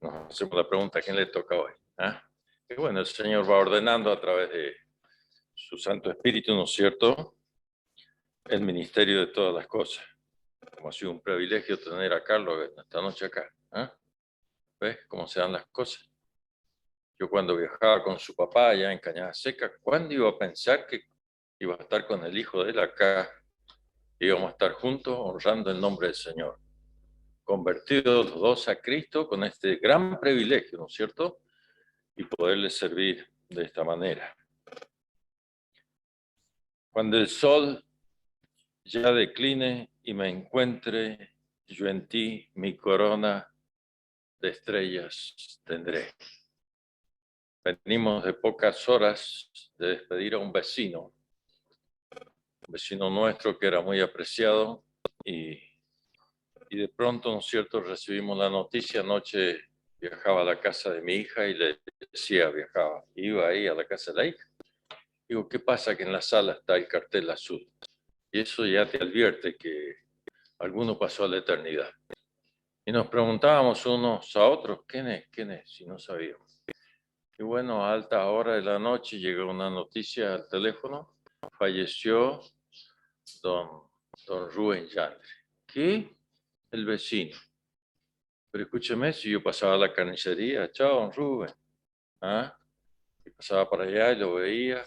Nos hacemos la pregunta, ¿a quién le toca hoy? ¿Ah? Y bueno, el Señor va ordenando a través de su Santo Espíritu, ¿no es cierto?, el ministerio de todas las cosas. Como ha sido un privilegio tener a Carlos esta noche acá. ¿Ah? ¿Ves cómo se dan las cosas? Yo cuando viajaba con su papá allá en Cañada Seca, ¿cuándo iba a pensar que iba a estar con el hijo de él acá? Íbamos a estar juntos honrando el nombre del Señor. Convertidos los dos a Cristo con este gran privilegio, ¿no es cierto?, y poderle servir de esta manera. Cuando el sol ya decline y me encuentre yo en ti, mi corona de estrellas tendré. Venimos de pocas horas de despedir a un vecino nuestro que era muy apreciado y de pronto, ¿no es cierto?, recibimos la noticia. Anoche viajaba a la casa de mi hija y le decía, iba ahí a la casa de la hija. Digo, ¿qué pasa? Que en la sala está el cartel azul. Y eso ya te advierte que alguno pasó a la eternidad. Y nos preguntábamos unos a otros, ¿quién es? ¿Quién es? Si no sabíamos. Y bueno, a alta hora de la noche llegó una noticia al teléfono. Falleció don Rubén Yandre. ¿Qué? El vecino. Pero escúcheme, si yo pasaba a la carnicería, chao, don Rubén. ¿Ah? Y pasaba para allá y lo veía.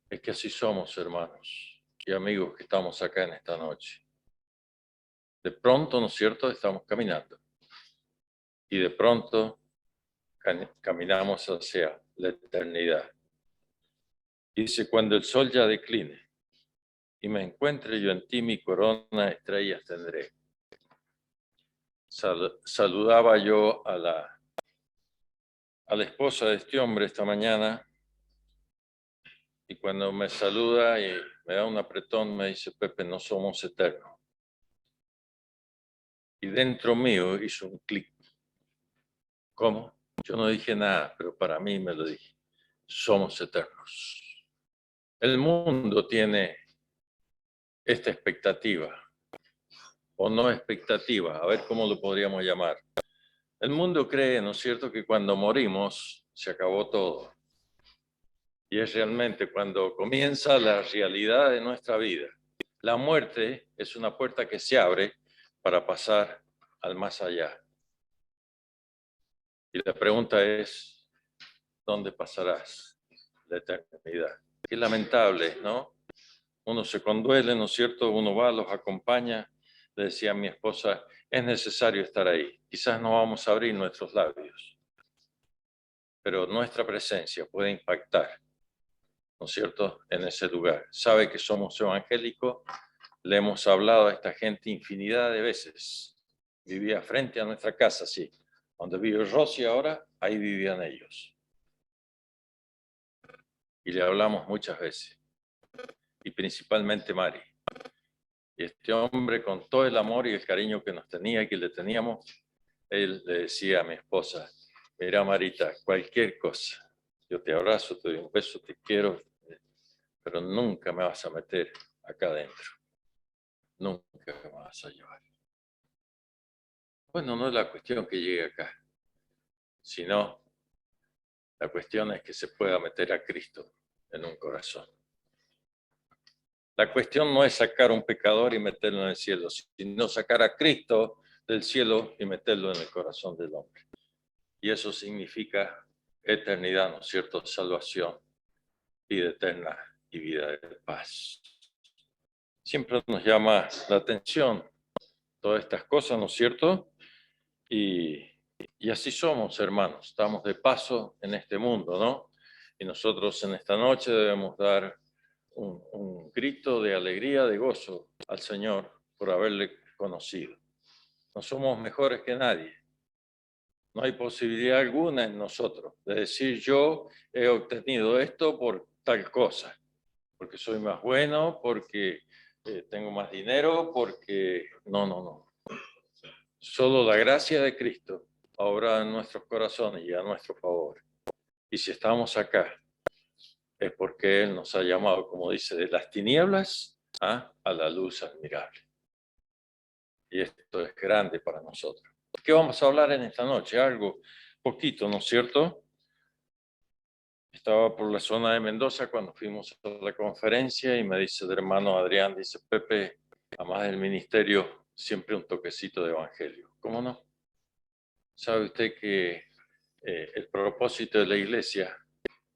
Es que así somos, hermanos y amigos que estamos acá en esta noche. De pronto, ¿no es cierto?, estamos caminando. Y de pronto caminamos hacia la eternidad. Dice, cuando el sol ya decline y me encuentre yo en ti, mi corona de estrellas tendré. Saludaba yo a la esposa de este hombre esta mañana, y cuando me saluda y me da un apretón, me dice, Pepe, no somos eternos. Y dentro mío hizo un clic. ¿Cómo? Yo no dije nada, pero para mí me lo dije. Somos eternos. El mundo tiene esta expectativa, o no expectativa, a ver cómo lo podríamos llamar. El mundo cree, ¿no es cierto?, que cuando morimos se acabó todo. Y es realmente cuando comienza la realidad de nuestra vida. La muerte es una puerta que se abre para pasar al más allá. Y la pregunta es, ¿dónde pasarás la eternidad? Qué lamentable, ¿no? Uno se conduele, ¿no es cierto? Uno va, los acompaña. Le decía a mi esposa, es necesario estar ahí. Quizás no vamos a abrir nuestros labios, pero nuestra presencia puede impactar, ¿no es cierto?, en ese lugar. Sabe que somos evangélicos, le hemos hablado a esta gente infinidad de veces. Vivía frente a nuestra casa, sí. Donde vive Rosy ahora, ahí vivían ellos. Y le hablamos muchas veces. Y principalmente Mari. Y este hombre, con todo el amor y el cariño que nos tenía y que le teníamos, él le decía a mi esposa, mira Marita, cualquier cosa, yo te abrazo, te doy un beso, te quiero, pero nunca me vas a meter acá adentro. Nunca me vas a llevar. Bueno, no es la cuestión que llegue acá, sino la cuestión es que se pueda meter a Cristo en un corazón. La cuestión no es sacar a un pecador y meterlo en el cielo, sino sacar a Cristo del cielo y meterlo en el corazón del hombre. Y eso significa eternidad, ¿no es cierto?, salvación, vida eterna y vida de paz. Siempre nos llama la atención todas estas cosas, ¿no es cierto? Y así somos, hermanos, estamos de paso en este mundo, ¿no? Y nosotros en esta noche debemos dar un grito de alegría, de gozo al Señor por haberle conocido. No somos mejores que nadie. No hay posibilidad alguna en nosotros de decir yo he obtenido esto por tal cosa, porque soy más bueno, porque tengo más dinero, porque... No. Solo la gracia de Cristo obra en nuestros corazones y a nuestro favor. Y si estamos acá, es porque Él nos ha llamado, como dice, de las tinieblas a la luz admirable. Y esto es grande para nosotros. ¿Qué vamos a hablar en esta noche? Algo poquito, ¿no es cierto? Estaba por la zona de Mendoza cuando fuimos a la conferencia y me dice el hermano Adrián, dice, Pepe, además del ministerio, siempre un toquecito de evangelio. ¿Cómo no? ¿Sabe usted que el propósito de la iglesia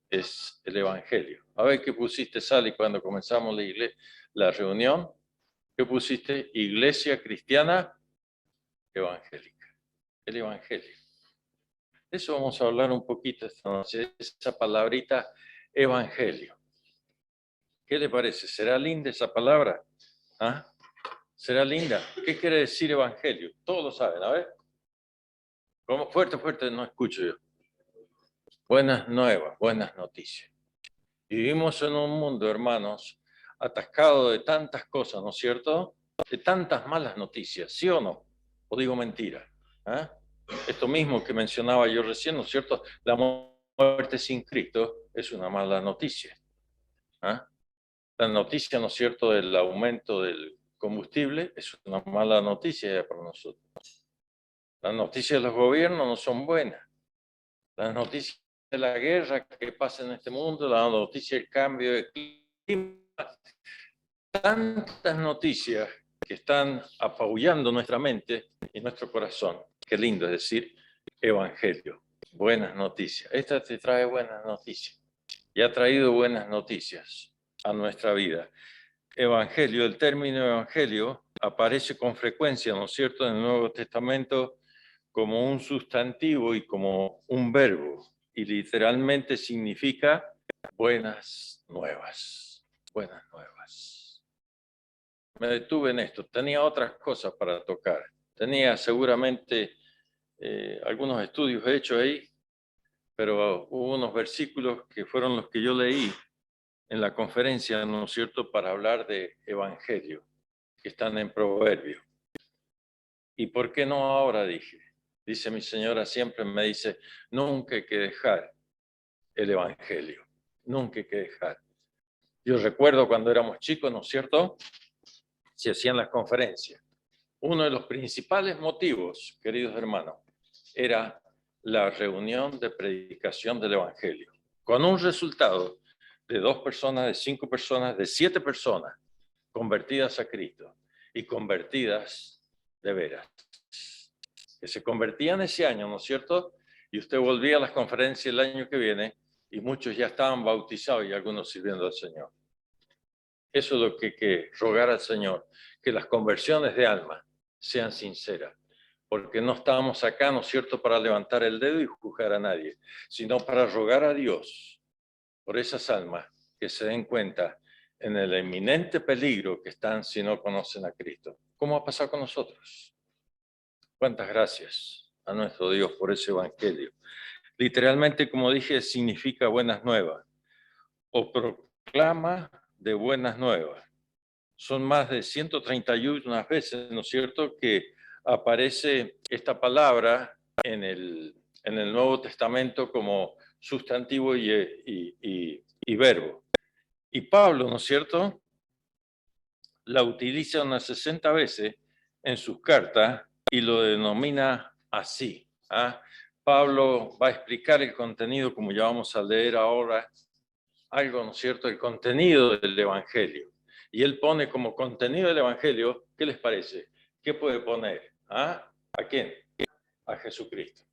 es el evangelio? A ver qué pusiste, Sally, cuando comenzamos la reunión. ¿Qué pusiste? Iglesia cristiana evangélica. El evangelio. De eso vamos a hablar un poquito esta noche, esa palabrita evangelio. ¿Qué le parece? ¿Será linda esa palabra? ¿Ah? ¿Será linda? ¿Qué quiere decir evangelio? Todos lo saben, a ver. ¿Cómo? Fuerte, fuerte, no escucho yo. Buenas nuevas, buenas noticias. Vivimos en un mundo, hermanos, atascado de tantas cosas, ¿no es cierto? De tantas malas noticias, ¿sí o no? ¿O digo mentira? ¿Ah? Esto mismo que mencionaba yo recién, ¿no es cierto? La muerte sin Cristo es una mala noticia. ¿Ah? La noticia, ¿no es cierto?, del aumento del combustible es una mala noticia para nosotros. Las noticias de los gobiernos no son buenas. Las noticias de la guerra que pasa en este mundo, la noticia del cambio de clima, tantas noticias que están apabullando nuestra mente y nuestro corazón. Qué lindo es decir, evangelio, buenas noticias. Esta te trae buenas noticias y ha traído buenas noticias a nuestra vida. Evangelio, el término evangelio aparece con frecuencia, ¿no es cierto?, en el Nuevo Testamento como un sustantivo y como un verbo, y literalmente significa buenas nuevas, buenas nuevas. Me detuve en esto, tenía otras cosas para tocar, tenía seguramente algunos estudios hechos ahí, pero hubo unos versículos que fueron los que yo leí en la conferencia, ¿no es cierto?, para hablar de evangelio, que están en Proverbios. ¿Y por qué no ahora? Dije. Dice mi señora, siempre me dice, nunca hay que dejar el evangelio, nunca hay que dejar. Yo recuerdo cuando éramos chicos, ¿no es cierto?, se hacían las conferencias. Uno de los principales motivos, queridos hermanos, era la reunión de predicación del evangelio, con un resultado de 2 personas, de 5 personas, de 7 personas convertidas a Cristo y convertidas de veras. Que se convertían ese año, ¿no es cierto? Y usted volvía a las conferencias el año que viene y muchos ya estaban bautizados y algunos sirviendo al Señor. Eso es lo que hay que rogar al Señor, que las conversiones de alma sean sinceras, porque no estábamos acá, ¿no es cierto?, para levantar el dedo y juzgar a nadie, sino para rogar a Dios por esas almas que se den cuenta en el eminente peligro que están si no conocen a Cristo. ¿Cómo ha pasado con nosotros? Cuántas gracias a nuestro Dios por ese evangelio. Literalmente, como dije, significa buenas nuevas o proclama de buenas nuevas. Son más de 131 veces, ¿no es cierto?, que aparece esta palabra en el Nuevo Testamento como sustantivo y verbo. Y Pablo, ¿no es cierto?, la utiliza unas 60 veces en sus cartas y lo denomina así. ¿Ah? Pablo va a explicar el contenido, como ya vamos a leer ahora, algo, ¿no es cierto?, el contenido del Evangelio. Y él pone como contenido del Evangelio, ¿qué les parece? ¿Qué puede poner? ¿Ah? ¿A quién? A Jesucristo.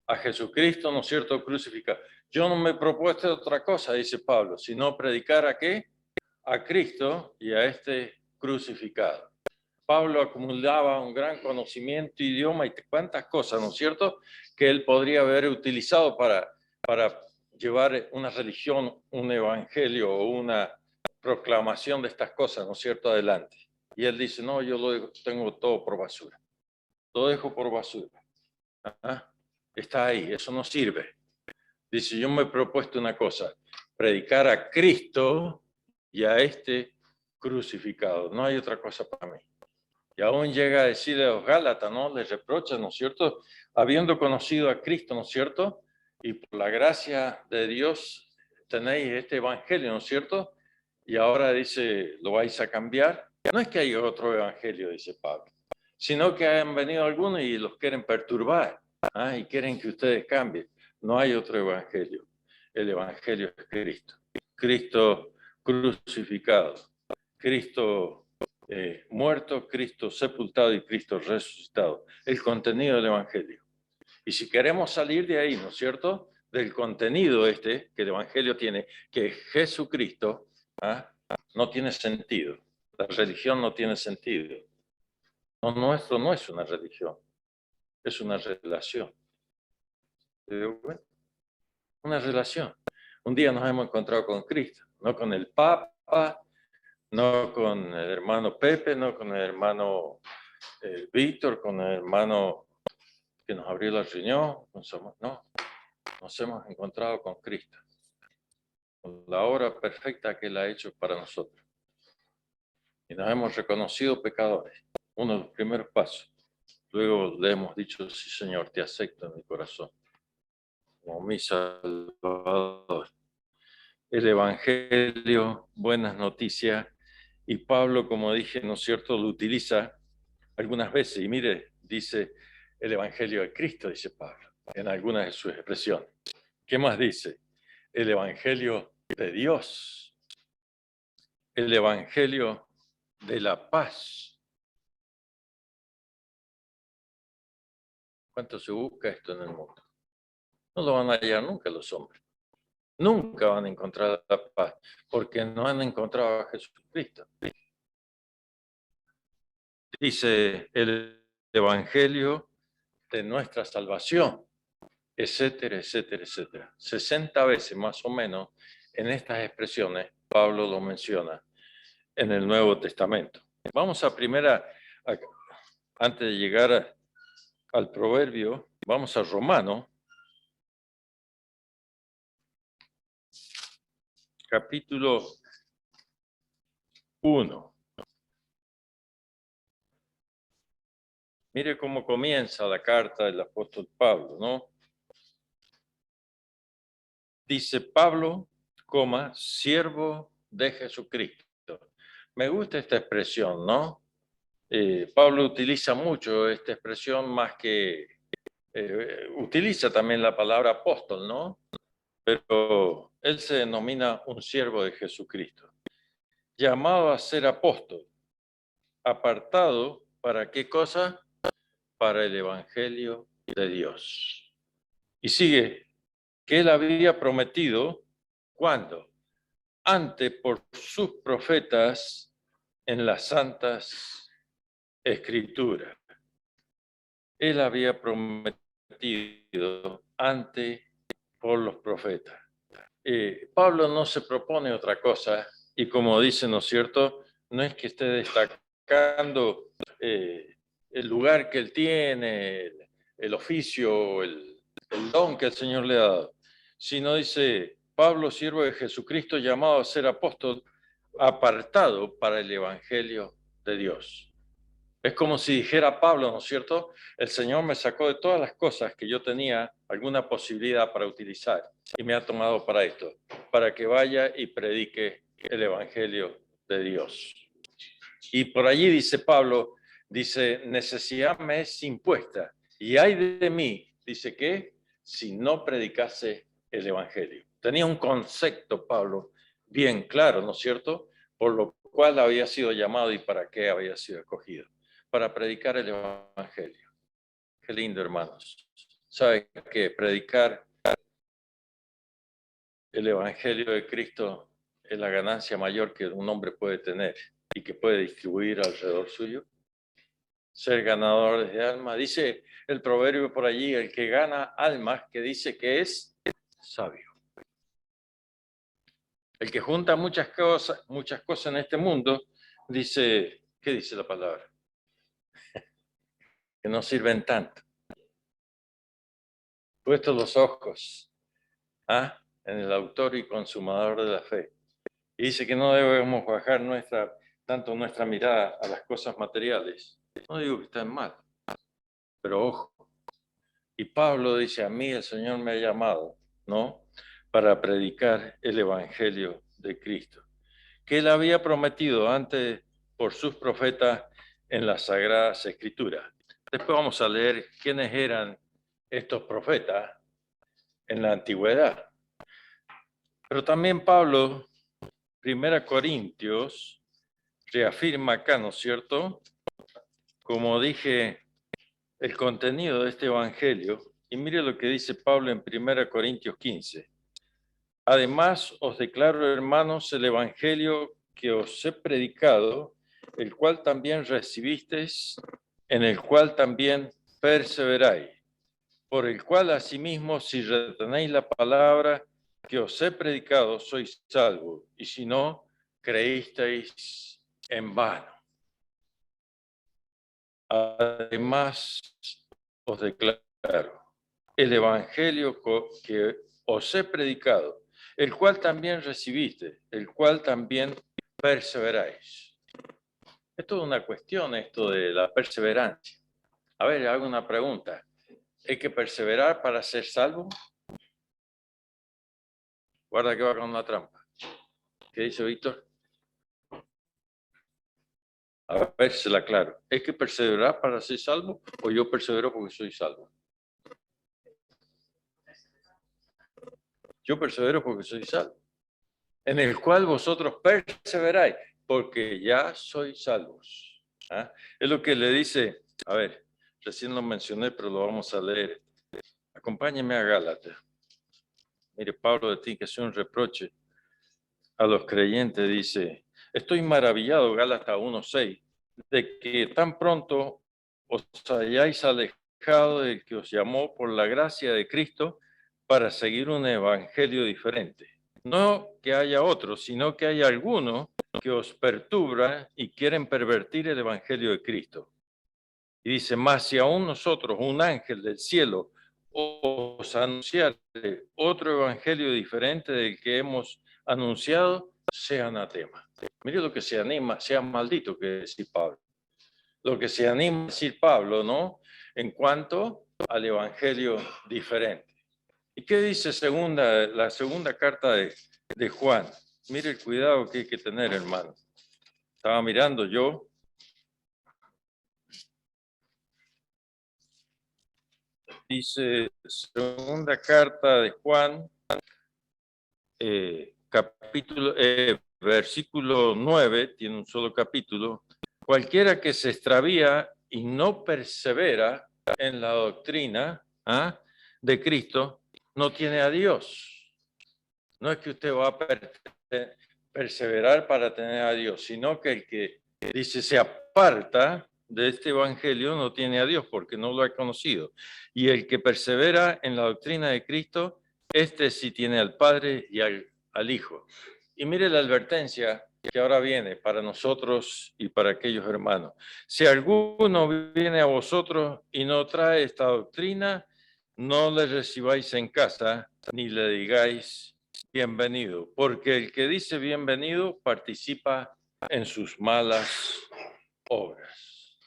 A Jesucristo, ¿no es cierto?, crucificado. Yo no me he propuesto otra cosa, dice Pablo, sino predicar ¿a qué? A Cristo y a este crucificado. Pablo acumulaba un gran conocimiento, idioma y cuántas cosas, ¿no es cierto?, que él podría haber utilizado para llevar una religión, un evangelio o una proclamación de estas cosas, ¿no es cierto?, adelante. Y él dice, no, yo lo tengo todo por basura. Lo dejo por basura. ¿Ah? Está ahí, eso no sirve. Dice, yo me he propuesto una cosa, predicar a Cristo y a este crucificado. No hay otra cosa para mí. Y aún llega a decirle a los Gálatas, ¿no? Les reprocha, ¿no es cierto? Habiendo conocido a Cristo, ¿no es cierto? Y por la gracia de Dios tenéis este evangelio, ¿no es cierto? Y ahora dice, ¿lo vais a cambiar? No es que haya otro evangelio, dice Pablo. sino que han venido algunos y los quieren perturbar, y quieren que ustedes cambien. No hay otro evangelio. El evangelio es Cristo. Cristo crucificado, Cristo muerto, Cristo sepultado y Cristo resucitado. El contenido del evangelio. Y si queremos salir de ahí, ¿no es cierto?, del contenido que el evangelio tiene, que es Jesucristo, no tiene sentido. La religión no tiene sentido. Lo nuestro no es una religión, es una relación. Bueno, una relación. Un día nos hemos encontrado con Cristo, no con el Papa, no con el hermano Pepe, no con el hermano Víctor, con el hermano que nos abrió la riñón. No, nos hemos encontrado con Cristo, con la obra perfecta que Él ha hecho para nosotros. Y nos hemos reconocido pecadores, uno de los primeros pasos. Luego le hemos dicho, sí Señor, te acepto en mi corazón, como mi Salvador. El Evangelio, buenas noticias, y Pablo, como dije, ¿no es cierto?, lo utiliza algunas veces, y mire, dice el Evangelio de Cristo, dice Pablo, en algunas de sus expresiones. ¿Qué más dice? El Evangelio de Dios, el Evangelio de la paz. ¿Cuánto se busca esto en el mundo? No lo van a hallar nunca los hombres. Nunca van a encontrar la paz, porque no han encontrado a Jesucristo. Dice el Evangelio de nuestra salvación, etcétera, etcétera, etcétera. 60 veces más o menos en estas expresiones Pablo lo menciona en el Nuevo Testamento. Vamos a antes de llegar al proverbio, vamos a Romano, capítulo 1. Mire cómo comienza la carta del apóstol Pablo, ¿no? Dice Pablo, siervo de Jesucristo. Me gusta esta expresión, ¿no? Pablo utiliza mucho esta expresión más que... utiliza también la palabra apóstol, ¿no? Pero él se denomina un siervo de Jesucristo. Llamado a ser apóstol. Apartado, ¿para qué cosa? Para el Evangelio de Dios. Y sigue, que él había prometido, ¿cuándo? Antes por sus profetas en las santas escrituras. Él había prometido antes por los profetas. Pablo no se propone otra cosa, y como dice, ¿no es cierto?, no es que esté destacando el lugar que él tiene, el oficio, el don que el Señor le ha dado, sino dice, Pablo, siervo de Jesucristo, llamado a ser apóstol, apartado para el Evangelio de Dios. Es como si dijera Pablo, ¿no es cierto? El Señor me sacó de todas las cosas que yo tenía alguna posibilidad para utilizar y me ha tomado para esto, para que vaya y predique el Evangelio de Dios. Y por allí dice Pablo, dice, necesidad me es impuesta y hay de mí, dice que, si no predicase el Evangelio. Tenía un concepto, Pablo, bien claro, ¿no es cierto? Por lo cual había sido llamado y para qué había sido escogido. Para predicar el Evangelio. Qué lindo, hermanos. ¿Sabe que predicar el Evangelio de Cristo es la ganancia mayor que un hombre puede tener y que puede distribuir alrededor suyo? Ser ganadores de almas. Dice el proverbio por allí, el que gana almas, que dice que es sabio. El que junta muchas cosas en este mundo, dice, ¿qué dice la palabra? Que no sirven tanto. Puestos los ojos en el autor y consumador de la fe. Y dice que no debemos bajar tanto nuestra mirada a las cosas materiales. No digo que estén mal, pero ojo. Y Pablo dice, a mí el Señor me ha llamado, ¿no?, para predicar el Evangelio de Cristo, que él había prometido antes por sus profetas en las Sagradas Escrituras. Después vamos a leer quiénes eran estos profetas en la antigüedad. Pero también Pablo, 1 Corintios, reafirma acá, ¿no es cierto? Como dije, el contenido de este evangelio. Y mire lo que dice Pablo en 1 Corintios 15. Además, os declaro, hermanos, el evangelio que os he predicado, el cual también recibisteis, en el cual también perseveráis, por el cual asimismo, si retenéis la palabra que os he predicado, sois salvos, y si no, creísteis en vano. Además, os declaro el evangelio que os he predicado, el cual también recibiste, el cual también perseveráis. Esto es una cuestión, esto de la perseverancia. A ver, hago una pregunta. ¿Hay que perseverar para ser salvo? Guarda que va con una trampa. ¿Qué dice Víctor? A ver si la aclaro. ¿Es que perseverar para ser salvo o yo persevero porque soy salvo? Yo persevero porque soy salvo. En el cual vosotros perseveráis, porque ya sois salvos. ¿Ah? Es lo que le dice, a ver, recién lo mencioné, pero lo vamos a leer. Acompáñeme a Gálatas. Mire, Pablo de ti que hace un reproche a los creyentes, dice, estoy maravillado, Gálatas 1:6, de que tan pronto os hayáis alejado del que os llamó por la gracia de Cristo para seguir un evangelio diferente. No que haya otro, sino que haya alguno que os perturba y quieren pervertir el evangelio de Cristo. Y dice, más si aún nosotros, un ángel del cielo, os anunciare otro evangelio diferente del que hemos anunciado, sea anatema. Mire lo que se anima, sea maldito, que decir Pablo. Lo que se anima a decir Pablo, ¿no? En cuanto al evangelio diferente. ¿Y qué dice la segunda carta de Juan? Mire el cuidado que hay que tener, hermano. Estaba mirando yo. Dice segunda carta de Juan, versículo 9, tiene un solo capítulo. Cualquiera que se extravía y no persevera en la doctrina de Cristo, no tiene a Dios. No es que usted va a perseverar para tener a Dios, sino que el que dice se aparta de este evangelio no tiene a Dios porque no lo ha conocido. Y el que persevera en la doctrina de Cristo, este sí tiene al Padre y al Hijo. Y mire la advertencia que ahora viene para nosotros y para aquellos hermanos. Si alguno viene a vosotros y no trae esta doctrina, no le recibáis en casa, ni le digáis bienvenido, porque el que dice bienvenido participa en sus malas obras.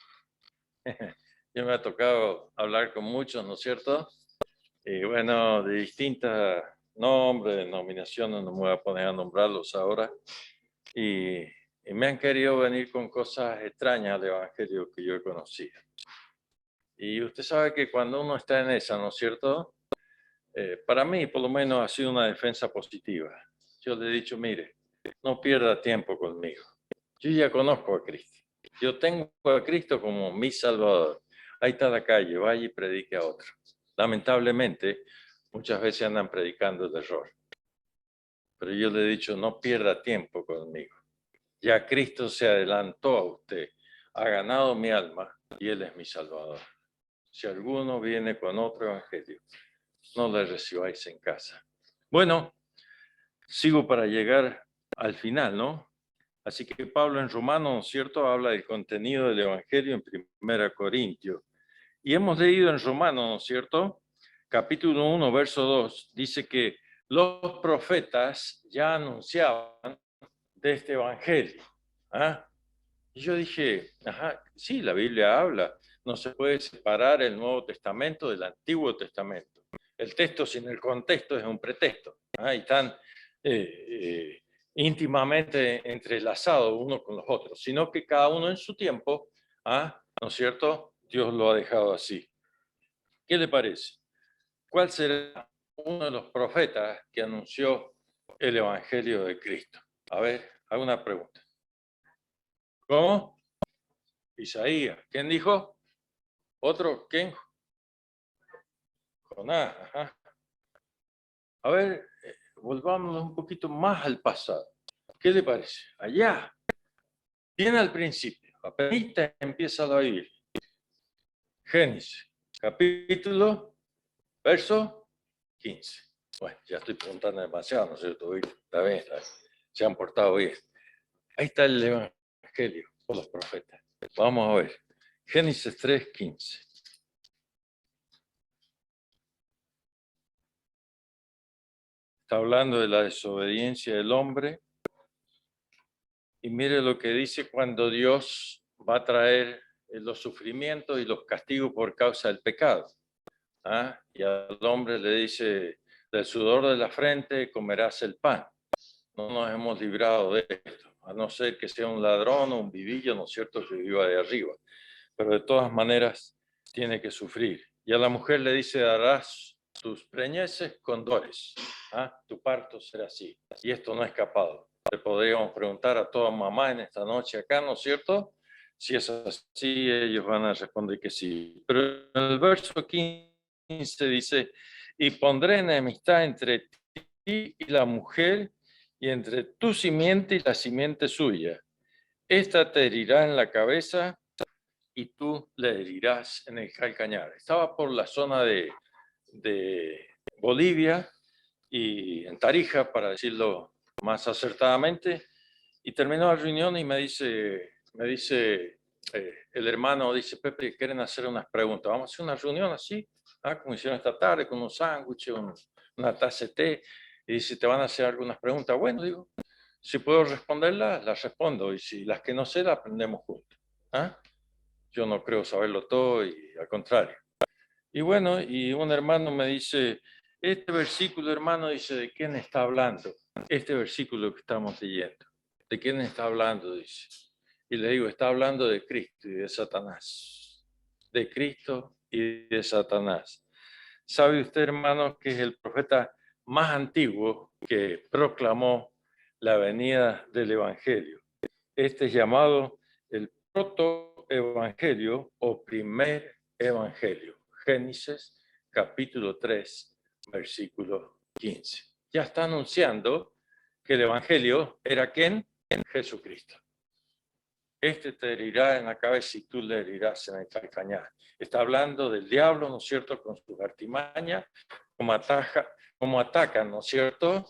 Yo me ha tocado hablar con muchos, ¿no es cierto? Y bueno, de distintas nombres, denominaciones, no me voy a poner a nombrarlos ahora. Y me han querido venir con cosas extrañas del evangelio que yo he conocido. Y usted sabe que cuando uno está en esa, ¿no es cierto? Para mí, por lo menos, ha sido una defensa positiva. Yo le he dicho, mire, no pierda tiempo conmigo. Yo ya conozco a Cristo. Yo tengo a Cristo como mi Salvador. Ahí está la calle, vaya y predique a otro. Lamentablemente, muchas veces andan predicando el error. Pero yo le he dicho, no pierda tiempo conmigo. Ya Cristo se adelantó a usted, ha ganado mi alma y Él es mi Salvador. Si alguno viene con otro evangelio, no le recibáis en casa. Bueno, sigo para llegar al final, ¿no? Así que Pablo en Romanos, ¿cierto? Habla del contenido del Evangelio en 1 Corintios. Y hemos leído en Romanos, ¿cierto? Capítulo 1, verso 2, dice que los profetas ya anunciaban de este Evangelio. ¿Ah? Y yo dije, ajá, sí, la Biblia habla. No se puede separar el Nuevo Testamento del Antiguo Testamento. El texto sin el contexto es un pretexto. Y están íntimamente entrelazados unos con los otros, sino que cada uno en su tiempo ¿Ah? ¿No es cierto? Dios lo ha dejado así. ¿Qué le parece? ¿Cuál será uno de los profetas que anunció el Evangelio de Cristo? A ver, hago una pregunta. ¿Cómo? Isaías. ¿Quién dijo? ¿Otro? ¿Quién? Jonás. Ajá. A ver, volvamos un poquito más al pasado. ¿Qué le parece? Allá, bien al principio, apenas empieza la Biblia. Génesis, capítulo, verso 15. Bueno, ya estoy preguntando demasiado, ¿no es cierto? Está bien, se han portado bien. Ahí está el Evangelio por los profetas. Vamos a ver. Génesis 3, 15. Está hablando de la desobediencia del hombre. Y mire lo que dice cuando Dios va a traer los sufrimientos y los castigos por causa del pecado. ¿Ah? Y al hombre le dice, del sudor de la frente comerás el pan. No nos hemos librado de esto, a no ser que sea un ladrón o un vivillo, ¿no es cierto?, que viva de arriba. Pero de todas maneras tiene que sufrir. Y a la mujer le dice, darás tus preñeces con dolores. ¿Ah? Tu parto será así. Y esto no ha escapado. Le podríamos preguntar a toda mamá en esta noche acá, ¿no es cierto? Si es así, ellos van a responder que sí. Pero en el verso 15 dice, y pondré enemistad entre ti y la mujer, y entre tu simiente y la simiente suya. Esta te herirá en la cabeza y tú le herirás en el calcañar. Estaba por la zona de Bolivia y en Tarija, para decirlo más acertadamente, y terminó la reunión y me dice el hermano, dice, Pepe, quieren hacer unas preguntas. Vamos a hacer una reunión así, como hicieron esta tarde, con un sándwich, una taza de té, y dice, te van a hacer algunas preguntas. Bueno, digo, si puedo responderlas, las respondo, y si las que no sé, las aprendemos juntos. ¿Ah? Yo no creo saberlo todo y al contrario. Y bueno, y un hermano me dice, este versículo, hermano, dice, ¿de quién está hablando? Este versículo que estamos leyendo. ¿De quién está hablando? Dice. Y le digo, está hablando de Cristo y de Satanás. De Cristo y de Satanás. ¿Sabe usted, hermano, que es el profeta más antiguo que proclamó la venida del Evangelio? Este es llamado el protoevangelio o primer evangelio. Génesis capítulo 3, versículo 15. Ya está anunciando que el evangelio era ¿quién? Jesucristo. Este te herirá en la cabeza y tú le herirás en el calcañar. Está hablando del diablo, ¿no es cierto?, con sus artimañas, como atacan, ¿no es cierto?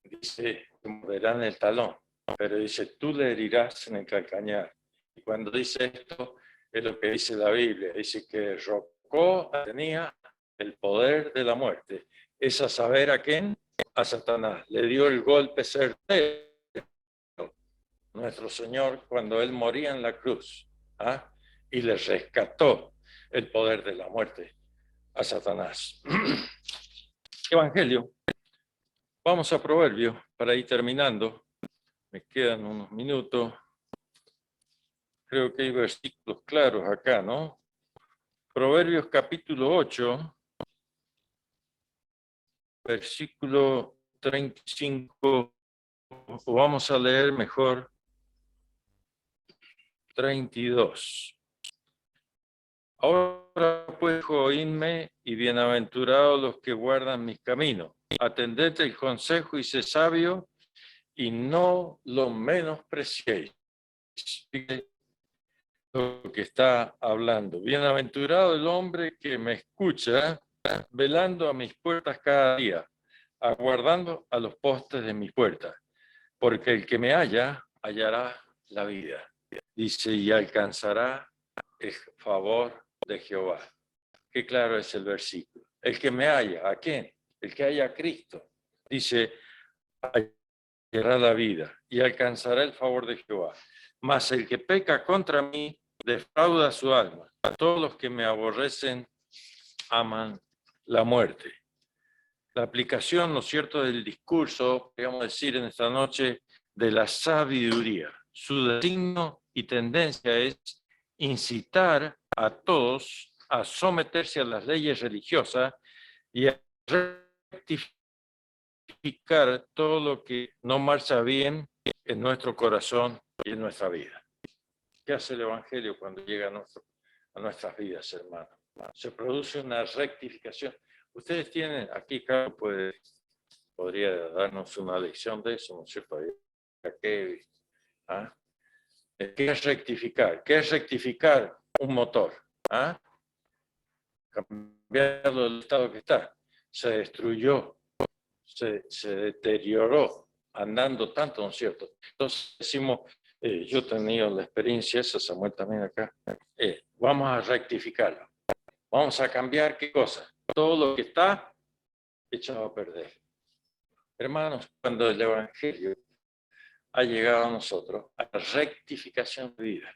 Dice, te morderán el talón, pero dice, tú le herirás en el calcañar. Y cuando dice esto, es lo que dice la Biblia, dice que Rocó tenía el poder de la muerte. Es a saber a quién, a Satanás. Le dio el golpe certero nuestro Señor cuando Él moría en la cruz, y le rescató el poder de la muerte a Satanás. Evangelio. Vamos a Proverbios para ir terminando. Me quedan unos minutos. Creo que hay versículos claros acá, ¿no? Proverbios capítulo 8, versículo 35, o vamos a leer mejor 32. Ahora pues, oídme, y bienaventurados los que guardan mis caminos. Atended el consejo y sé sabio, y no lo menospreciéis. Lo que está hablando. Bienaventurado el hombre que me escucha, velando a mis puertas cada día, aguardando a los postes de mis puertas, porque el que me halla, hallará la vida. Dice, y alcanzará el favor de Jehová. Qué claro es el versículo. El que me halla, ¿a quién? El que haya a Cristo. Dice, hallará la vida y alcanzará el favor de Jehová. Mas el que peca contra mí, defrauda su alma. A todos los que me aborrecen aman la muerte. La aplicación, ¿no es cierto?, del discurso, podríamos decir en esta noche, de la sabiduría. su designio y tendencia es incitar a todos a someterse a las leyes religiosas y a rectificar todo lo que no marcha bien en nuestro corazón y en nuestra vida. ¿Qué hace el Evangelio cuando llega a nuestras vidas, hermanos? Se produce una rectificación. Ustedes tienen, aquí Carlos podría darnos una lección de eso, ¿no es cierto? ¿Ah? ¿Qué es rectificar? ¿Qué es rectificar un motor? ¿Ah? Cambiarlo del estado que está. Se destruyó, se deterioró andando tanto, ¿no es cierto? Entonces decimos, yo he tenido la experiencia, esa Samuel también acá, vamos a rectificarlo. Vamos a cambiar qué cosa. Todo lo que está echado a perder. Hermanos, cuando el Evangelio ha llegado a nosotros, a la rectificación de vida,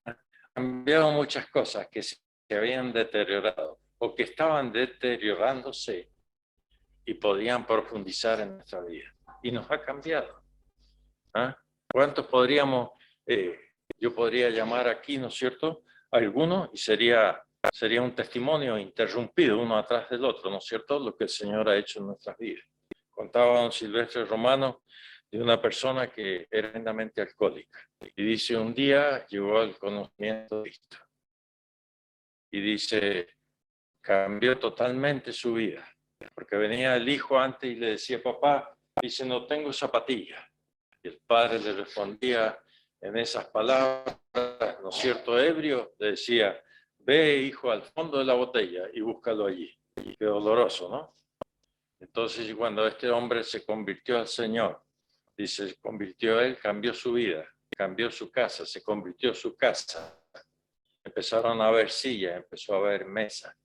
ha cambiado muchas cosas que se habían deteriorado o que estaban deteriorándose y podían profundizar en nuestra vida. Y nos ha cambiado. ¿Ah? ¿Cuántos podríamos, yo podría llamar aquí, ¿no es cierto?, a algunos y sería un testimonio interrumpido uno atrás del otro, ¿no es cierto?, lo que el Señor ha hecho en nuestras vidas. Contaba don Silvestre Romano de una persona que era tremendamente alcohólica. Y dice, un día llegó al conocimiento de Cristo. Y dice, cambió totalmente su vida. Porque venía el hijo antes y le decía, papá, dice, no tengo zapatillas. Y el padre le respondía en esas palabras, ¿no es cierto?, ebrio, le decía, ve, hijo, al fondo de la botella y búscalo allí. Y qué doloroso, ¿no? Entonces, cuando este hombre se convirtió al Señor, dice, se convirtió él, cambió su vida, cambió su casa, se convirtió su casa. Empezaron a haber sillas, empezó a haber mesas,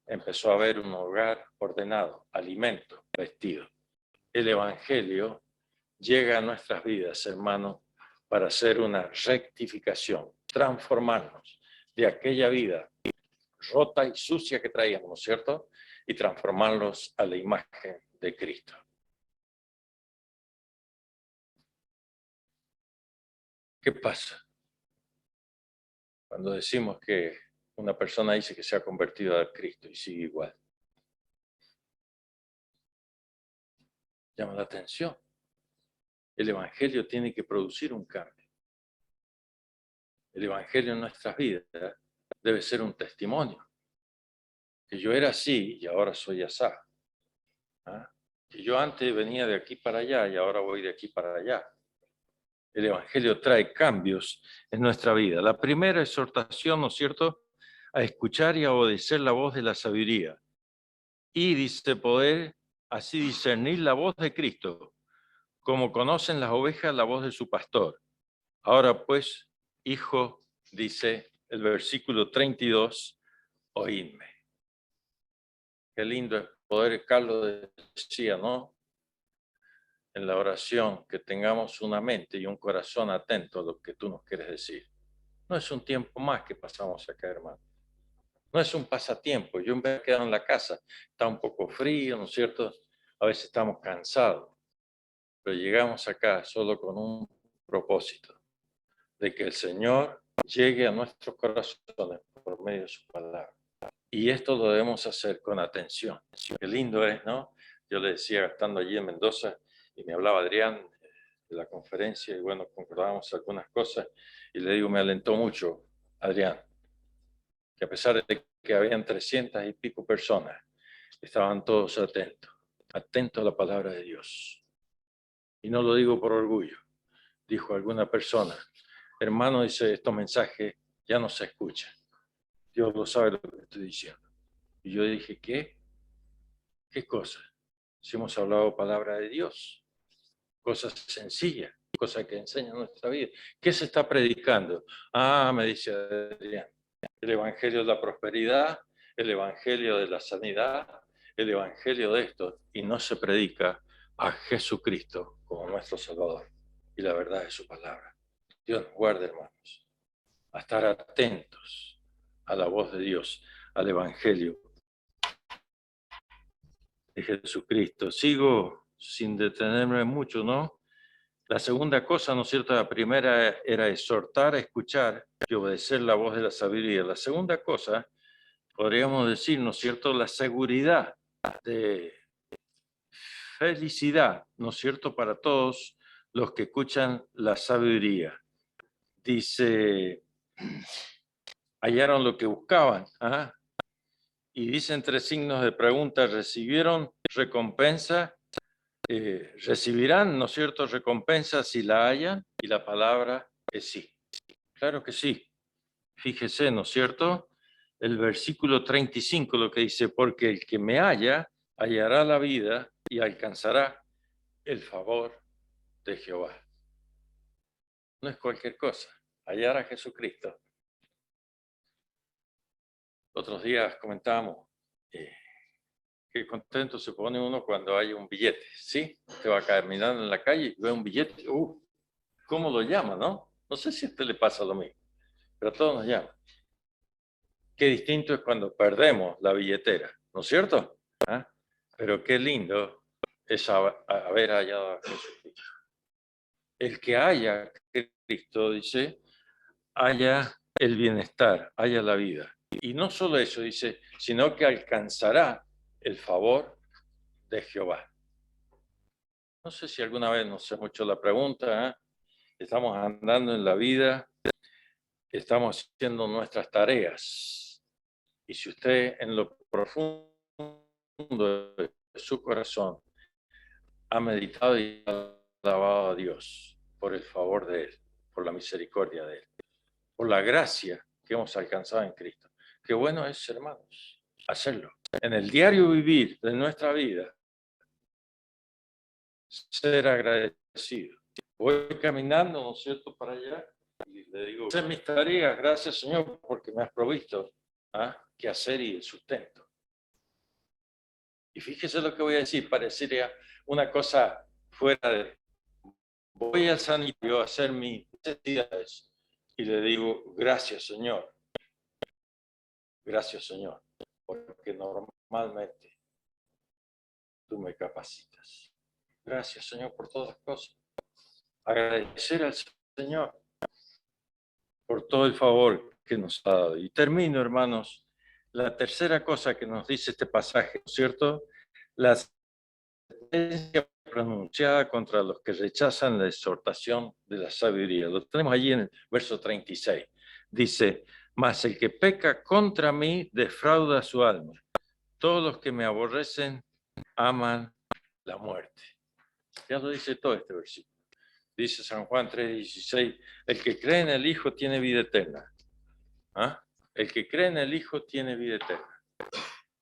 empezó a haber un hogar ordenado, alimento, vestido. El Evangelio llega a nuestras vidas, hermanos, para hacer una rectificación, transformarnos de aquella vida rota y sucia que traíamos, ¿no es cierto?, y transformarlos a la imagen de Cristo. ¿Qué pasa cuando decimos que una persona dice que se ha convertido a Cristo y sigue igual? Llama la atención. El Evangelio tiene que producir un cambio. El Evangelio en nuestras vidas debe ser un testimonio. Que yo era así y ahora soy asá. ¿Ah? Que yo antes venía de aquí para allá y ahora voy de aquí para allá. El Evangelio trae cambios en nuestra vida. La primera exhortación, ¿no es cierto?, a escuchar y a obedecer la voz de la sabiduría. Y dice poder así discernir la voz de Cristo, como conocen las ovejas la voz de su pastor. Ahora pues, hijo, dice el versículo 32, oídme. Qué lindo es poder, Carlos decía, ¿no?, en la oración, que tengamos una mente y un corazón atento a lo que tú nos quieres decir. No es un tiempo más que pasamos acá, hermano. No es un pasatiempo. Yo me he quedado en la casa, está un poco frío, ¿no es cierto? A veces estamos cansados, pero llegamos acá solo con un propósito, de que el Señor llegue a nuestros corazones por medio de su palabra. Y esto lo debemos hacer con atención. Qué lindo es, ¿no? Yo le decía, estando allí en Mendoza, y me hablaba Adrián de la conferencia, y bueno, concordábamos algunas cosas, y le digo, me alentó mucho, Adrián, que a pesar de que habían 300 y pico personas, estaban todos atentos a la palabra de Dios. Y no lo digo por orgullo, dijo alguna persona, hermano, dice, estos mensajes ya no se escuchan. Dios lo sabe lo que estoy diciendo. Y yo dije, ¿qué? ¿Qué cosa? Si hemos hablado palabra de Dios, cosas sencillas, cosas que enseñan nuestra vida. ¿Qué se está predicando? Ah, me dice Adrián, el evangelio de la prosperidad, el evangelio de la sanidad, el evangelio de esto, y no se predica a Jesucristo como nuestro Salvador. Y la verdad es su palabra. Dios nos guarde, hermanos, a estar atentos a la voz de Dios, al evangelio de Jesucristo. Sigo sin detenerme mucho, ¿no?, La segunda cosa, ¿no es cierto? La primera era exhortar, escuchar y obedecer la voz de la sabiduría. La segunda cosa, podríamos decir, ¿no es cierto? La seguridad de felicidad, ¿no es cierto? Para todos los que escuchan la sabiduría. Dice, hallaron lo que buscaban. ¿Ah? Y dice entre signos de pregunta, ¿recibieron recompensa? Recibirán, ¿no es cierto?, recompensa si la hayan, y la palabra es sí. Claro que sí. Fíjese, ¿no es cierto? El versículo 35 lo que dice, porque el que me halla, hallará la vida y alcanzará el favor de Jehová. No es cualquier cosa, hallar a Jesucristo. Otros días comentábamos, qué contento se pone uno cuando hay un billete, ¿sí? Usted va caminando en la calle y ve un billete, ¿cómo lo llama, no? No sé si a usted le pasa lo mismo, pero a todos nos llama. Qué distinto es cuando perdemos la billetera, ¿no es cierto? ¿Ah? Pero qué lindo es haber hallado a Jesucristo. El que haya Cristo, dice, haya el bienestar, haya la vida. Y no solo eso, dice, sino que alcanzará el favor de Jehová. No sé si alguna vez nos hemos hecho la pregunta, ¿eh? Estamos andando en la vida, estamos haciendo nuestras tareas. Y si usted en lo profundo de su corazón ha meditado y alabado a Dios por el favor de Él, por la misericordia de Él, por la gracia que hemos alcanzado en Cristo. Qué bueno es, hermanos, hacerlo. En el diario vivir de nuestra vida, ser agradecido. Voy caminando, ¿no es cierto?, para allá y le digo, hacer mis tareas, gracias Señor, porque me has provisto qué hacer y el sustento. Y fíjese lo que voy a decir, parecería una cosa fuera de... Voy al sanitario a hacer mis necesidades y le digo, gracias Señor, porque normalmente tú me capacitas. Gracias Señor por todas las cosas. Agradecer al Señor por todo el favor que nos ha dado. Y termino, hermanos, la tercera cosa que nos dice este pasaje, ¿no es cierto? La sentencia pronunciada contra los que rechazan la exhortación de la sabiduría. Lo tenemos allí en el verso 36. Dice, mas el que peca contra mí defrauda su alma. Todos los que me aborrecen aman la muerte. Ya lo dice todo este versículo. Dice San Juan 3:16, el que cree en el Hijo tiene vida eterna. ¿Ah? El que cree en el Hijo tiene vida eterna.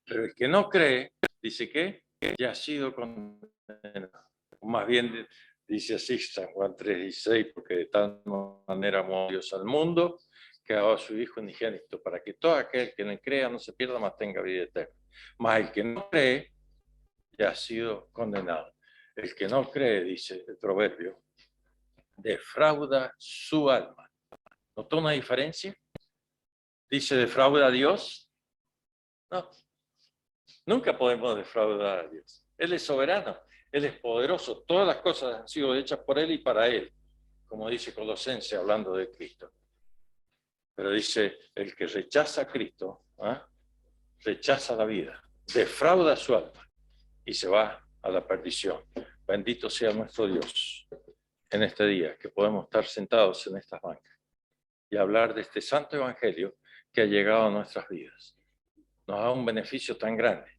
Pero el que no cree, dice que ya ha sido condenado. Más bien dice así San Juan 3:16, porque de tal manera amó Dios al mundo que ha dado a su Hijo unigénito, para que todo aquel que le crea no se pierda, mas tenga vida eterna. Mas el que no cree ya ha sido condenado. El que no cree, dice el proverbio, defrauda su alma. ¿Notó una diferencia? Dice, ¿defrauda a Dios? No, nunca podemos defraudar a Dios. Él es soberano, Él es poderoso. Todas las cosas han sido hechas por Él y para Él, como dice Colosenses hablando de Cristo. Pero dice, el que rechaza a Cristo, rechaza la vida, defrauda su alma y se va a la perdición. Bendito sea nuestro Dios en este día, que podemos estar sentados en estas bancas y hablar de este santo evangelio que ha llegado a nuestras vidas. Nos da un beneficio tan grande.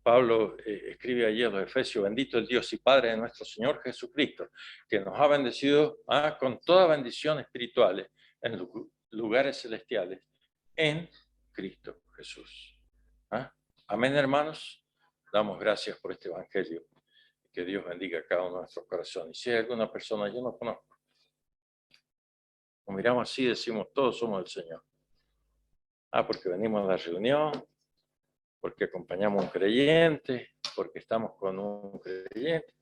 Pablo escribe allí a los Efesios, bendito el Dios y Padre de nuestro Señor Jesucristo, que nos ha bendecido con toda bendición espirituales en lugares celestiales en Cristo Jesús. Amén, hermanos. Damos gracias por este evangelio. Que Dios bendiga a cada uno de nuestros corazones. Y si hay alguna persona, yo no conozco, nos miramos así y decimos, todos somos del Señor. Porque venimos a la reunión, porque acompañamos a un creyente, porque estamos con un creyente.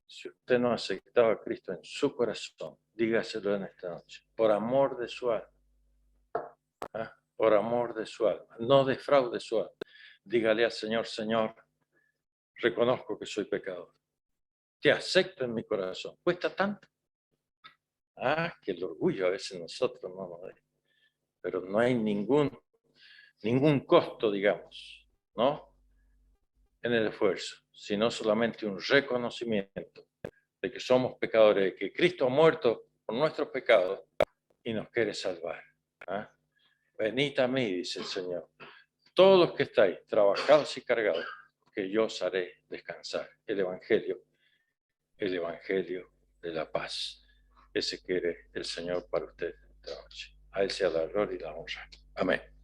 Si usted no ha aceptado a Cristo en su corazón, dígaselo en esta noche, por amor de su alma. Por amor de su alma. No defraude su alma. Dígale al Señor, Señor, reconozco que soy pecador. te acepto en mi corazón. ¿Cuesta tanto? Ah, que el orgullo a veces nosotros no nos da. Pero no hay ningún costo, digamos, ¿no? En el esfuerzo, sino solamente un reconocimiento de que somos pecadores, de que Cristo ha muerto por nuestros pecados y nos quiere salvar. ¿Ah? Venid a mí, dice el Señor, todos los que estáis trabajados y cargados, que yo os haré descansar. El Evangelio de la paz. Ese quiere el Señor para ustedes esta noche. A Él sea la gloria y la honra. Amén.